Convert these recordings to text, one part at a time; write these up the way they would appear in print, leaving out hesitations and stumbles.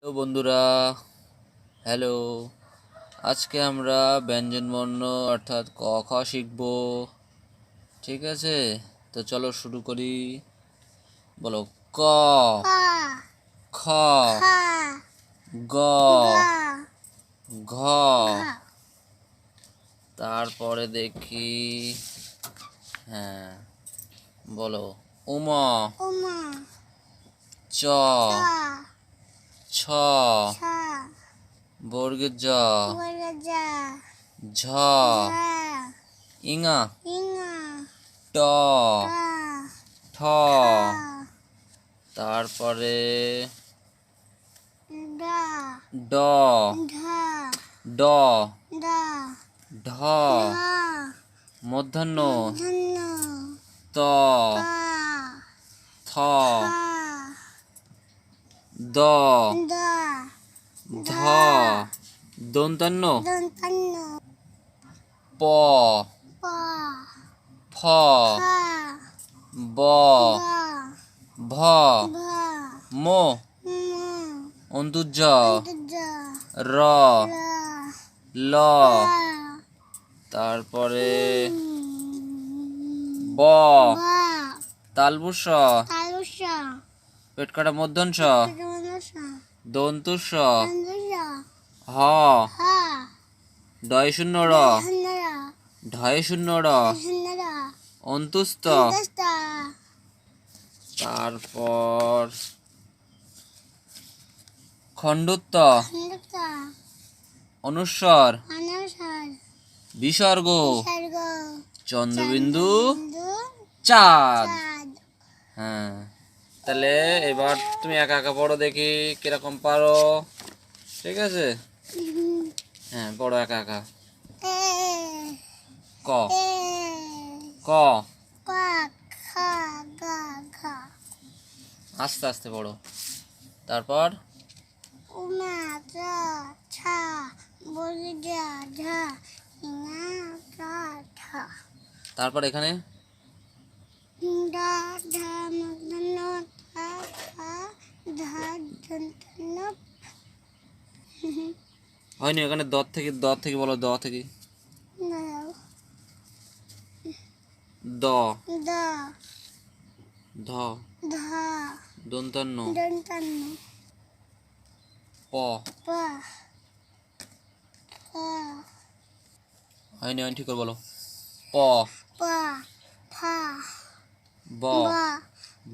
Hello বন্ধুরা, hello. আজকে আমরা ব্যঞ্জনবর্ণ অর্থাৎ ক খ শিখব। ঠিক আছে, তো চলো শুরু করি। বলো ক, খ, গ, ঘ। তারপরে দেখি, হ্যাঁ বলো উম, চ, ছ, বর্গের জ, ঝ, ইঙা, ট, ঠ। তারপরে ড, ড, ঢ, মূর্ধন্য, ত, থ, দ, ধ, দন্তান্ন, প, ফ, ব, ভ, ম, অন্তর্জ, র, ল। তারপরে ব, তালবুস, পেট কাটা মধ্যাংশ, দন্তুস, হ, ডয় শূন্য র, ঢয় শূন্য র, অন্তুস্ত। তারপর খণ্ডত্ব, অনুস্বর, বিসর্গ, চন্দ্রবিন্দু, চাঁদ। হ্যাঁ, তাহলে এবার তুমি একা একা পড়ো, দেখি কিরকম পারো। ঠিক আছে, হ্যাঁ পড়ো একা একা। ক, ক, আস্তে আস্তে পড়ো। তারপর তারপর এখানে হয়নি, ওখানে দ থেকে বলো, দ থেকে দ, ধ, দন্তান্ন, প, হয়নি, হয়নি, ঠিক করে বলো। প, ব,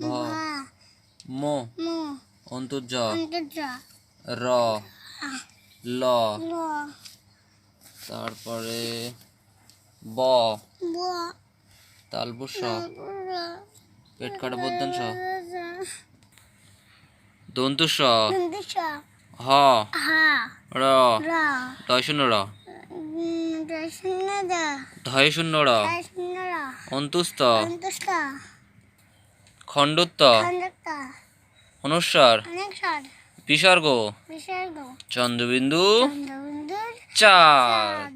ভ, ম, অন্তর্জ, র, ল। তারপরে ব, তালবুস, পেট কাটা মধ্যাংশ, দন্তুস, হ, র, ডয় শূন্য র, ঢয় শূন্য র, অন্তুস্ত, খণ্ডত্ব, অনুস্বর, বিসর্গ, চন্দ্রবিন্দু, চাঁদ।